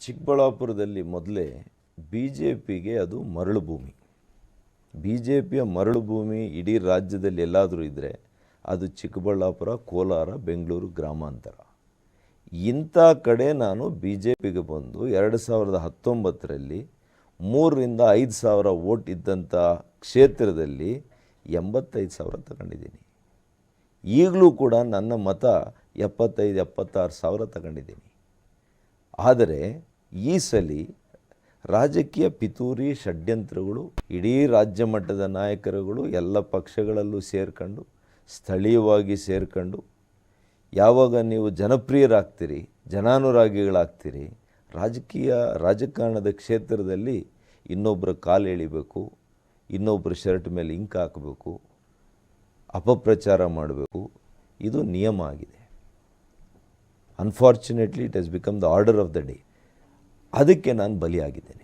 ಚಿಕ್ಕಬಳ್ಳಾಪುರದಲ್ಲಿ ಮೊದಲೇ B J ಪಿಗೆ ಅದು ಮರಳು ಭೂಮಿ. ಬಿ ಜೆ ಪಿಯ ಮರಳು ಭೂಮಿ ಇಡೀ ರಾಜ್ಯದಲ್ಲಿ ಎಲ್ಲಾದರೂ ಇದ್ದರೆ ಅದು ಚಿಕ್ಕಬಳ್ಳಾಪುರ, ಕೋಲಾರ, ಬೆಂಗಳೂರು ಗ್ರಾಮಾಂತರ. ಇಂಥ ಕಡೆ ನಾನು ಬಿ ಜೆ ಪಿಗೆ ಬಂದು 2019ರಲ್ಲಿ 3,000-5,000 ವೋಟ್ ಇದ್ದಂಥ ಕ್ಷೇತ್ರದಲ್ಲಿ 85,000 ತಗೊಂಡಿದ್ದೀನಿ. ಈಗಲೂ ಕೂಡ ನನ್ನ ಮತ 75-76 ಸಾವಿರ ತಗೊಂಡಿದ್ದೀನಿ. ಆದರೆ ಈ ಸಲ ರಾಜಕೀಯ ಪಿತೂರಿ ಷಡ್ಯಂತ್ರಗಳು ಇಡೀ ರಾಜ್ಯ ಮಟ್ಟದ ನಾಯಕರುಗಳು ಎಲ್ಲ ಪಕ್ಷಗಳಲ್ಲೂ ಸೇರ್ಕೊಂಡು, ಸ್ಥಳೀಯವಾಗಿ ಸೇರ್ಕೊಂಡು, ಯಾವಾಗ ನೀವು ಜನಪ್ರಿಯರಾಗ್ತೀರಿ, ಜನಾನುರಾಗಿಗಳಾಗ್ತೀರಿ, ರಾಜಕಾರಣದ ಕ್ಷೇತ್ರದಲ್ಲಿ ಇನ್ನೊಬ್ಬರ ಕಾಲು ಎಳಿಬೇಕು, ಇನ್ನೊಬ್ಬರ ಶರ್ಟ್ ಮೇಲೆ ಇಂಕ್ ಹಾಕಬೇಕು, ಅಪಪ್ರಚಾರ ಮಾಡಬೇಕು, ಇದು ನಿಯಮ ಆಗಿದೆ. Unfortunately it has become the order of the day. ಅದಕ್ಕೆ ನಾನು ಬಲಿಯಾಗಿದ್ದೇನೆ.